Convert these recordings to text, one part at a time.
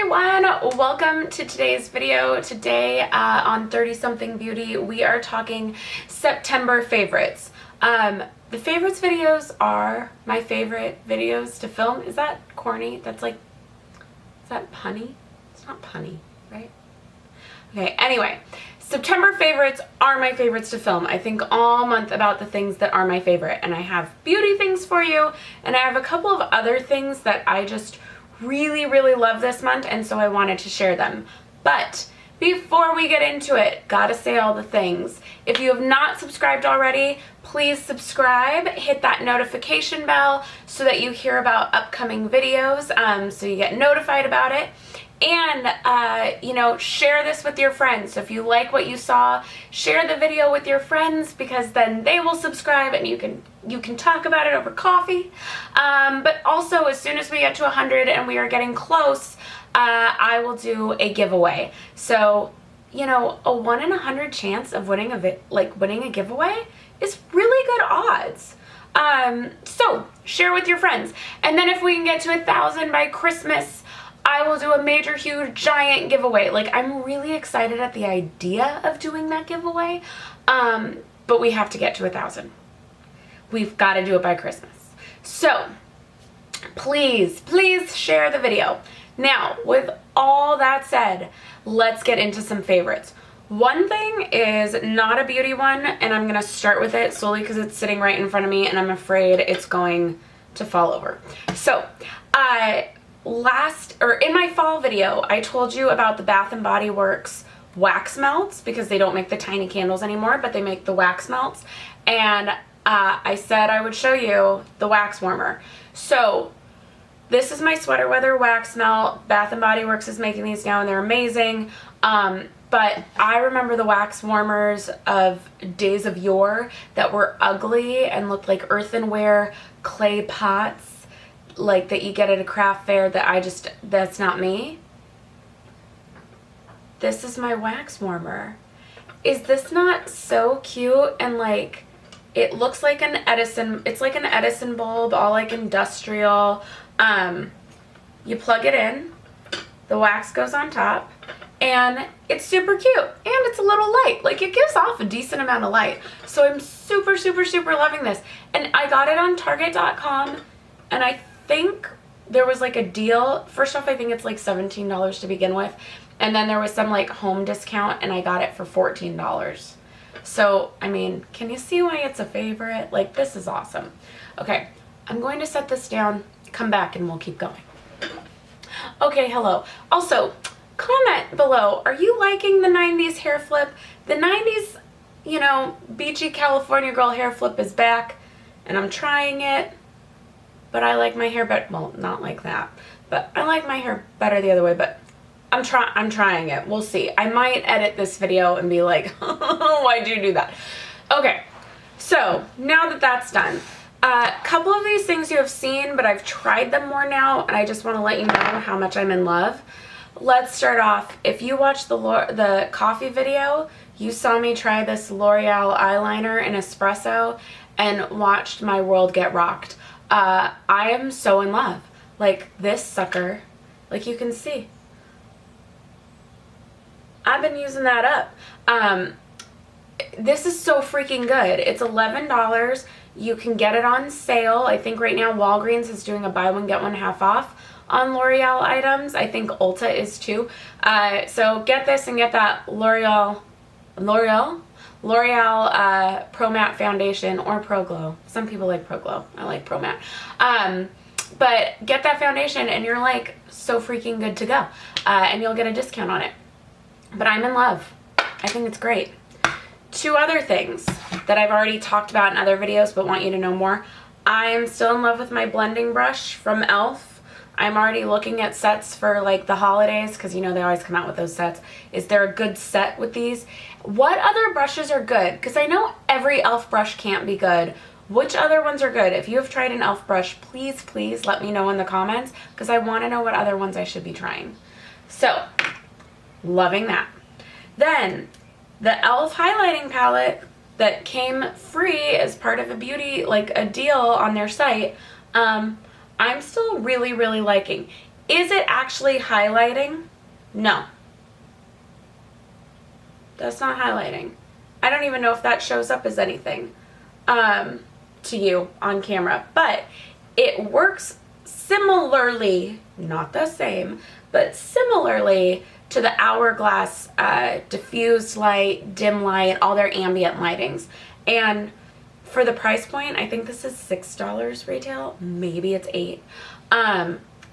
everyone, welcome to today's video. Today on 30 Something Beauty we are talking September favorites. The favorites videos are my favorite videos to film. Is that corny? That's like, is that punny? It's not punny, right? Okay, anyway, September favorites are my favorites to film. I think all month about the things that are my favorite, and I have beauty things for you, and I have a couple of other things that I just really love this month, and so I wanted to share them. But before we get into it, gotta say all the things. If you have not subscribed already, please subscribe, hit that notification bell so that you hear about upcoming videos, so you get notified about it. And you know, share this with your friends. So if you like what you saw, share the video with your friends, because then they will subscribe and you can talk about it over coffee. But also, as soon as we get to 100 and we are getting close, I will do a giveaway. So, you know, a 1 in 100 chance of winning a giveaway is really good odds. So share with your friends, and then if we can get to 1,000 by Christmas, I will do a major, huge, giant giveaway. Like, I'm really excited at the idea of doing that giveaway, but we have to get to 1,000. We've got to do it by Christmas. So please share the video. Now, with all that said, let's get into some favorites. One thing is not a beauty one, and I'm going to start with it solely because it's sitting right in front of me and I'm afraid it's going to fall over. So, in my fall video, I told you about the Bath & Body Works wax melts, because they don't make the tiny candles anymore, but they make the wax melts. And I said I would show you the wax warmer. So this is my sweater weather wax melt. Bath & Body Works is making these now, and they're amazing. But I remember the wax warmers of days of yore that were ugly and looked like earthenware clay pots, like that you get at a craft fair, that's not me. This is my wax warmer. Is this not so cute? And like, it looks like an Edison, it's like an Edison bulb, all like industrial. You plug it in, the wax goes on top, and it's super cute, and it's a little light. Like, it gives off a decent amount of light. So I'm super loving this. And I got it on Target.com, and I think there was like a deal. First off, I think it's like $17 to begin with, and then there was some like home discount, and I got it for $14. So, I mean, can you see why it's a favorite? Like, this is awesome. Okay, I'm going to set this down, come back, and we'll keep going. Okay, hello. Also, comment below, are you liking the 90s hair flip? The 90s, you know, beachy California girl hair flip is back, and I'm trying it. But I like my hair better, well, not like that, but I like my hair better the other way, but I'm trying it. We'll see. I might edit this video and be like, why'd you do that? Okay, so now that that's done, a couple of these things you have seen, but I've tried them more now, and I just want to let you know how much I'm in love. Let's start off. If you watched the coffee video, you saw me try this L'Oreal eyeliner in espresso and watched my world get rocked. I am so in love. Like, this sucker, like you can see, I've been using that up. This is so freaking good. It's $11. You can get it on sale. I think right now Walgreens is doing a buy one get one half off on L'Oreal items. I think Ulta is too. So get this and get that L'Oreal Pro Matte Foundation, or Pro Glow. Some people like Pro Glow. I like Pro Matte. But get that foundation and you're like so freaking good to go. And you'll get a discount on it. But I'm in love. I think it's great. Two other things that I've already talked about in other videos but want you to know more. I'm still in love with my blending brush from e.l.f. I'm already looking at sets for like the holidays, because you know they always come out with those sets. Is there a good set with these? What other brushes are good? Because I know every e.l.f. brush can't be good. Which other ones are good? If you have tried an e.l.f. brush, please let me know in the comments, because I want to know what other ones I should be trying. So, loving that. Then, the e.l.f. highlighting palette that came free as part of a beauty, like a deal on their site, I'm still really liking. Is it actually highlighting? No. That's not highlighting. I don't even know if that shows up as anything to you on camera, but it works similarly, not the same, but similarly to the Hourglass diffused light, dim light, all their ambient lightings. And for the price point, I think this is $6 retail, maybe it's $8.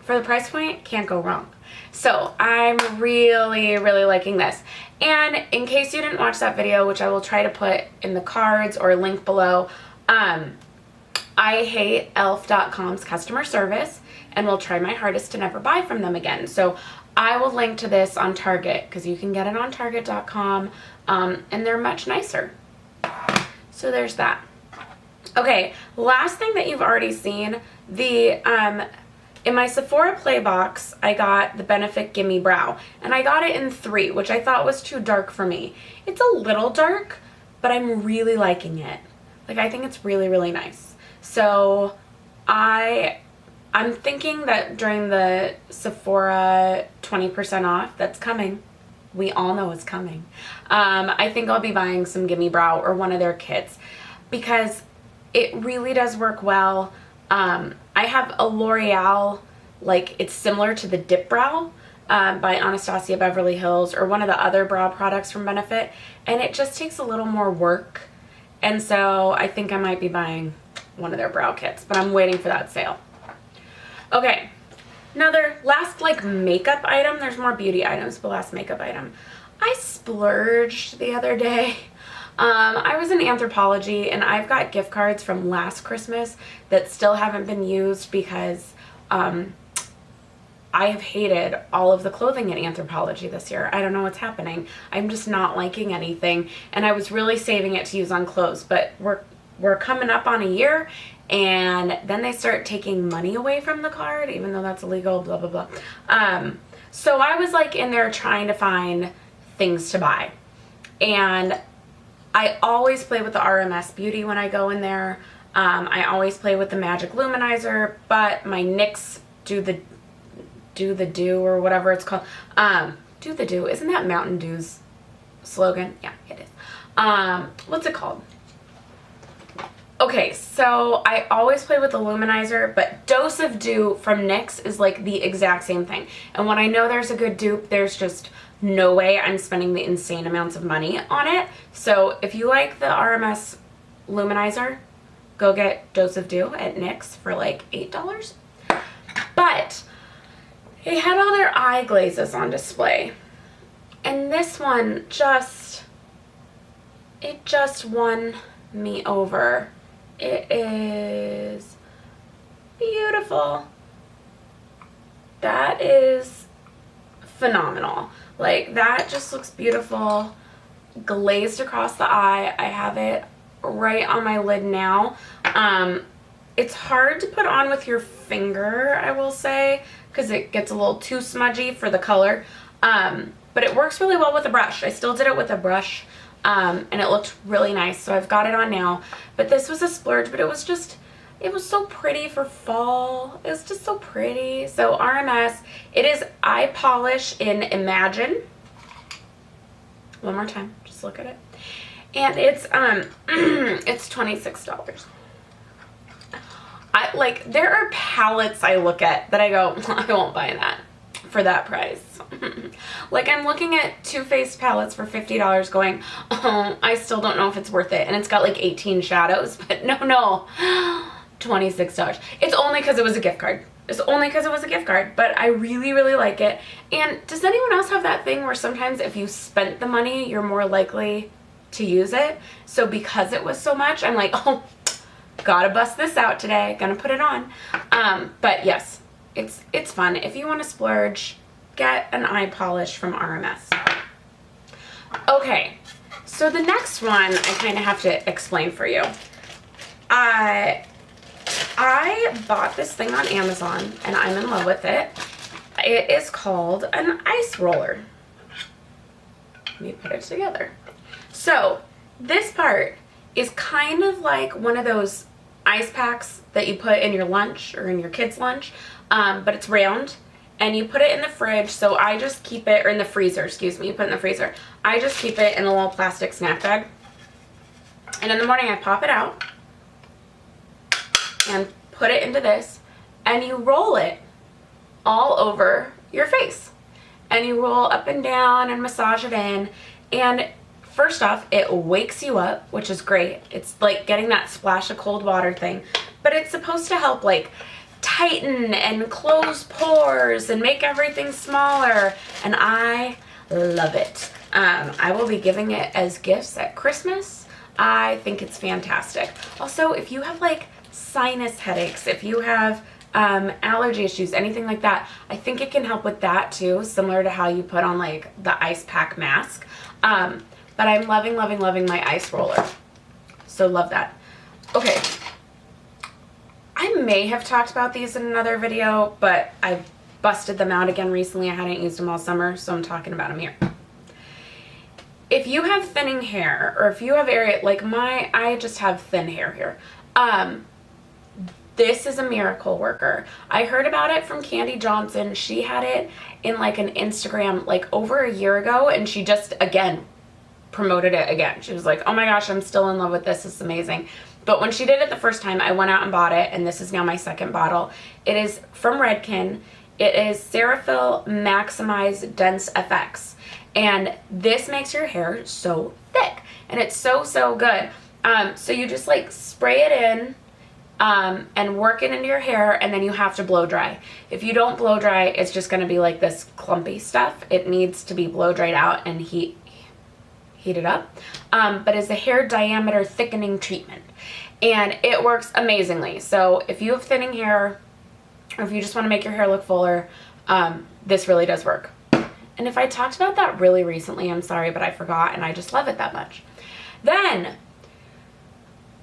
For the price point, can't go wrong. So I'm really, really liking this. And in case you didn't watch that video, which I will try to put in the cards or link below, I hate elf.com's customer service and will try my hardest to never buy from them again. So I will link to this on Target because you can get it on target.com, and they're much nicer. So there's that. Okay, last thing that you've already seen, in my Sephora Play box, I got the Benefit Gimme Brow, and I got it in 3, which I thought was too dark for me. It's a little dark, but I'm really liking it. Like, I think it's really, really nice. So I'm thinking that during the Sephora 20% off that's coming, we all know it's coming, I think I'll be buying some Gimme Brow or one of their kits because it really does work well. I have a L'Oreal, like it's similar to the Dip Brow by Anastasia Beverly Hills or one of the other brow products from Benefit, and it just takes a little more work. And so I think I might be buying one of their brow kits, but I'm waiting for that sale. Okay, another last like makeup item. There's more beauty items, but last makeup item. I splurged the other day. I was in Anthropologie and I've got gift cards from last Christmas that still haven't been used because I have hated all of the clothing at Anthropologie this year. I don't know what's happening. I'm just not liking anything, and I was really saving it to use on clothes, but we're coming up on a year, and then they start taking money away from the card, even though that's illegal, blah, blah, blah. So I was like in there trying to find things to buy, and I always play with the RMS Beauty when I go in there. I always play with the Magic Luminizer, but my NYX Do the Do or whatever it's called. Do the Do. Isn't that Mountain Dew's slogan? Yeah, it is. What's it called? Okay, so I always play with the luminizer, but Dose of Dew from NYX is like the exact same thing. And when I know there's a good dupe, there's just no way I'm spending the insane amounts of money on it. So if you like the RMS luminizer, go get Dose of Dew at NYX for like $8. But they had all their eye glazes on display. And this one just won me over. It is beautiful. That is phenomenal. Like, that just looks beautiful. Glazed across the eye. I have it right on my lid now. It's hard to put on with your finger, I will say, because it gets a little too smudgy for the color. But it works really well with a brush. I still did it with a brush. And it looked really nice, so I've got it on now. But this was a splurge, but it was so pretty for fall. It was just so pretty. So RMS, it is eye polish in Imagine. One more time, just look at it. And it's it's $26. There are palettes I look at that I go, I won't buy that for that price. Like, I'm looking at Too Faced palettes for $50 going, oh, I still don't know if it's worth it. And it's got like 18 shadows, but no, $26. It's only because it was a gift card. It's only because it was a gift card, but I really, really like it. And does anyone else have that thing where sometimes if you spent the money, you're more likely to use it? So because it was so much, I'm like, oh, gotta bust this out today, gonna put it on. But yes, it's fun. If you want to splurge, get an eye polish from RMS. Okay, so the next one I kind of have to explain for you. I bought this thing on Amazon and I'm in love with it. It is called an ice roller. Let me put it together. So this part is kind of like one of those ice packs that you put in your lunch or in your kid's lunch, but it's round and you put it in the fridge. So I just keep it, or in the freezer, excuse me, you put it in the freezer. I just keep it in a little plastic snack bag. And in the morning I pop it out and put it into this, and you roll it all over your face. And you roll up and down and massage it in. And first off, it wakes you up, which is great. It's like getting that splash of cold water thing. But it's supposed to help like tighten and close pores and make everything smaller. And I love it. I will be giving it as gifts at Christmas. I think it's fantastic. Also, if you have like sinus headaches, if you have allergy issues, anything like that, I think it can help with that too, similar to how you put on like the ice pack mask. But I'm loving, loving, loving my ice roller. So love that. Okay. I may have talked about these in another video, but I busted them out again recently. I hadn't used them all summer, so I'm talking about them here. If you have thinning hair, or if you have area, like I just have thin hair here. This is a miracle worker. I heard about it from Candy Johnson. She had it in like an Instagram like over a year ago, and she just, again, promoted it again. She was like, oh my gosh, I'm still in love with this. It's amazing. But when she did it the first time, I went out and bought it, and this is now my second bottle. It is from Redken. It is Ceraphil Maximize Dense FX. And this makes your hair so thick. And it's so, so good. So you just like spray it in and work it into your hair, and then you have to blow dry. If you don't blow dry, it's just going to be like this clumpy stuff. It needs to be blow dried out and heated up. But it's a hair diameter thickening treatment. And it works amazingly. So if you have thinning hair, or if you just want to make your hair look fuller, this really does work. And if I talked about that really recently, I'm sorry, but I forgot, and I just love it that much. Then,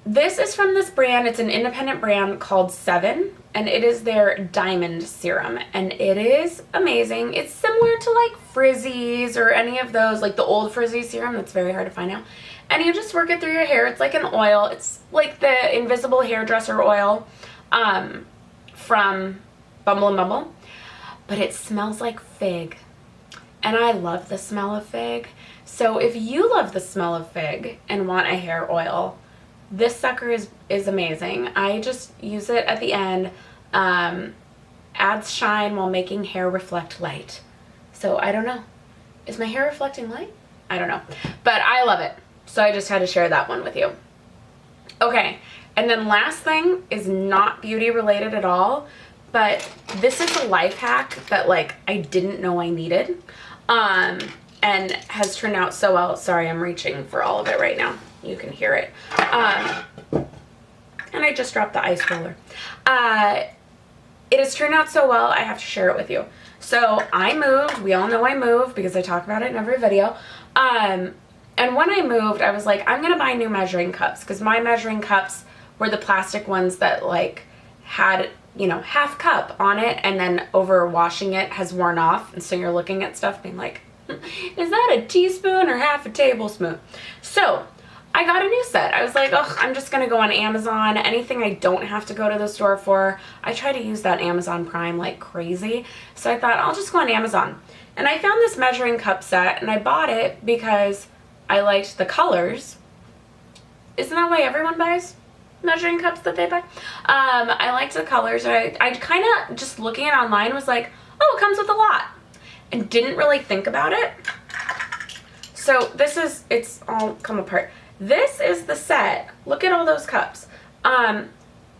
this is from this brand. It's an independent brand called Seven, and it is their Diamond Serum, and it is amazing. It's similar to like Frizzies or any of those, like the old Frizzy serum that's very hard to find now. And you just work it through your hair. It's like an oil. It's like the Invisible Hairdresser oil from Bumble and Bumble, but it smells like fig. And I love the smell of fig. So if you love the smell of fig and want a hair oil, this sucker is amazing. I just use it at the end. Adds shine while making hair reflect light. So I don't know. Is my hair reflecting light? I don't know. But I love it. So I just had to share that one with you. Okay. And then last thing is not beauty related at all, but this is a life hack that like I didn't know I needed. And has turned out so well. Sorry, I'm reaching for all of it right now. You can hear it. And I just dropped the ice roller. It has turned out so well, I have to share it with you. So I moved. We all know I moved because I talk about it in every video. And when I moved, I was like, I'm going to buy new measuring cups, because my measuring cups were the plastic ones that like had, you know, half cup on it, and then over washing it has worn off. And so you're looking at stuff being like, is that a teaspoon or half a tablespoon? So I got a new set. I was like, oh, I'm just going to go on Amazon. Anything I don't have to go to the store for. I try to use that Amazon Prime like crazy. So I thought I'll just go on Amazon. And I found this measuring cup set, and I bought it because I liked the colors. Isn't that why everyone buys measuring cups that they buy? I liked the colors. And I kind of, just looking at it online, was like, oh, it comes with a lot. And didn't really think about it. So this is, it's all come apart. This is the set. Look at all those cups.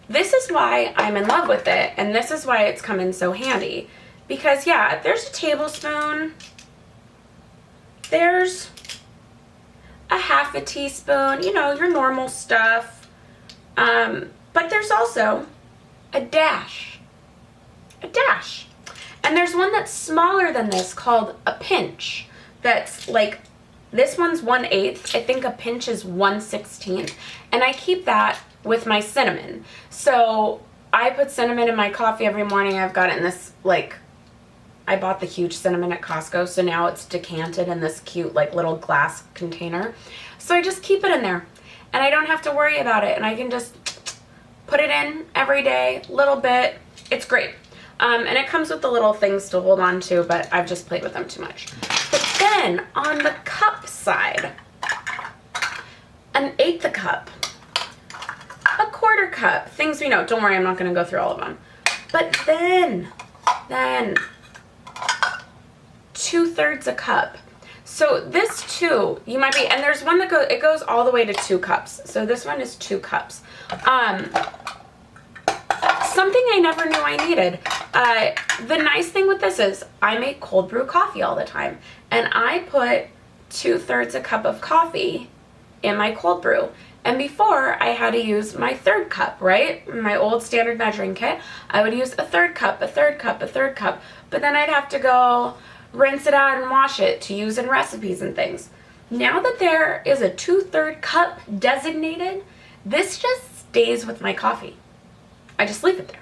This is why I'm in love with it, and this is why it's come in so handy. Because yeah, there's a tablespoon. There's a half a teaspoon, you know, your normal stuff. But there's also a dash. A dash. And there's one that's smaller than this called a pinch. That's like, this one's 1/8. I think a pinch is 1/16. And I keep that with my cinnamon. So I put cinnamon in my coffee every morning. I've got it in this, like, I bought the huge cinnamon at Costco. So now it's decanted in this cute, like, little glass container. So I just keep it in there. And I don't have to worry about it. And I can just put it in every day, little bit. It's great. And it comes with the little things to hold on to, but I've just played with them too much. But then on the cup side, an 1/8 cup, a 1/4 cup, things we know. Don't worry, I'm not going to go through all of them. But then 2/3 a cup. So this too, you might be, and there's one that it goes all the way to 2 cups. So this one is 2 cups. Something I never knew I needed. The nice thing with this is I make cold brew coffee all the time, and I put 2/3 a cup of coffee in my cold brew. And before, I had to use my 1/3 cup, right? My old standard measuring kit. I would use a 1/3 cup, a 1/3 cup, a 1/3 cup, but then I'd have to go rinse it out and wash it to use in recipes and things. Now that there is a 2/3 cup designated, this just stays with my coffee. I just leave it there.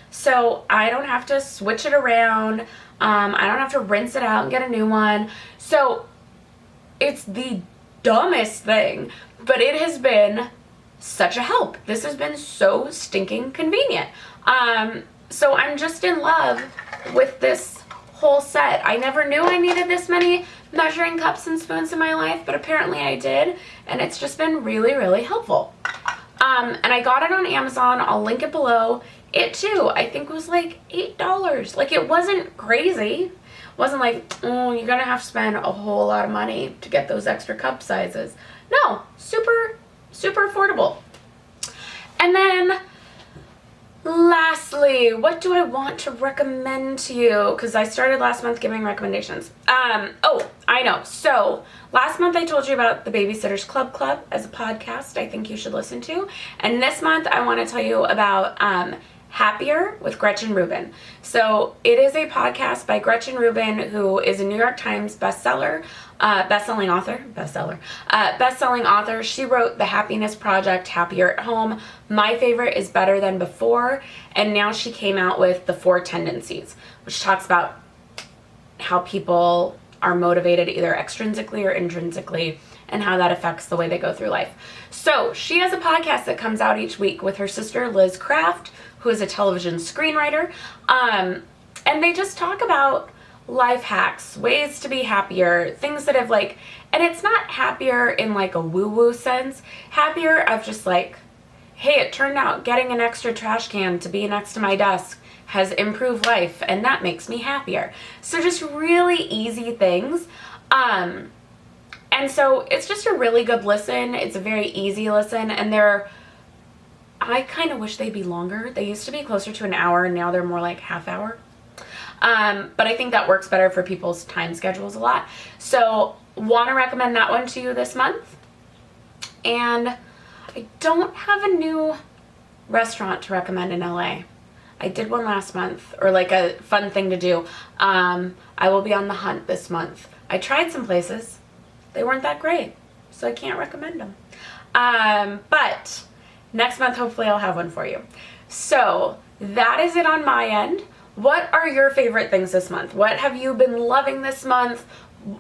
So I don't have to switch it around. I don't have to rinse it out and get a new one. So it's the dumbest thing, but it has been such a help. This has been so stinking convenient. So I'm just in love with this whole set. I never knew I needed this many measuring cups and spoons in my life, but apparently I did, and it's just been really, really helpful. And I got it on Amazon. I'll link it below. It too, I think, was like $8. Like, it wasn't crazy. It wasn't like, oh, you're gonna have to spend a whole lot of money to get those extra cup sizes. No, super, super affordable. And then lastly, what do I want to recommend to you? Because I started last month giving recommendations. Oh, I know. So last month I told you about the Babysitters Club as a podcast I think you should listen to. And this month I want to tell you about Happier with Gretchen Rubin. So it is a podcast by Gretchen Rubin, who is a New York Times bestselling author. She wrote The Happiness Project, Happier at Home. My favorite is Better Than Before. And now she came out with The 4 Tendencies, which talks about how people are motivated either extrinsically or intrinsically, and how that affects the way they go through life. So she has a podcast that comes out each week with her sister Liz Craft, who is a television screenwriter, and they just talk about life hacks, ways to be happier, things that have like, and it's not happier in like a woo-woo sense, happier of just like, hey, it turned out getting an extra trash can to be next to my desk has improved life, and that makes me happier. So just really easy things. And so it's just a really good listen. It's a very easy listen, and I kind of wish they'd be longer. They used to be closer to an hour, and now they're more like half hour. But I think that works better for people's time schedules a lot. So want to recommend that one to you this month. And I don't have a new restaurant to recommend in LA. I did one last month, or like a fun thing to do. I will be on the hunt this month. I tried some places. They weren't that great, so I can't recommend them. But next month, hopefully I'll have one for you. So that is it on my end. What are your favorite things this month? What have you been loving this month?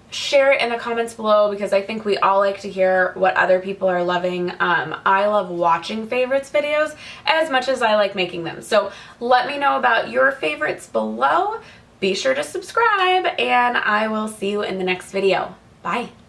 Share it in the comments below, because I think we all like to hear what other people are loving. I love watching favorites videos as much as I like making them. So let me know about your favorites below. Be sure to subscribe, and I will see you in the next video. Bye.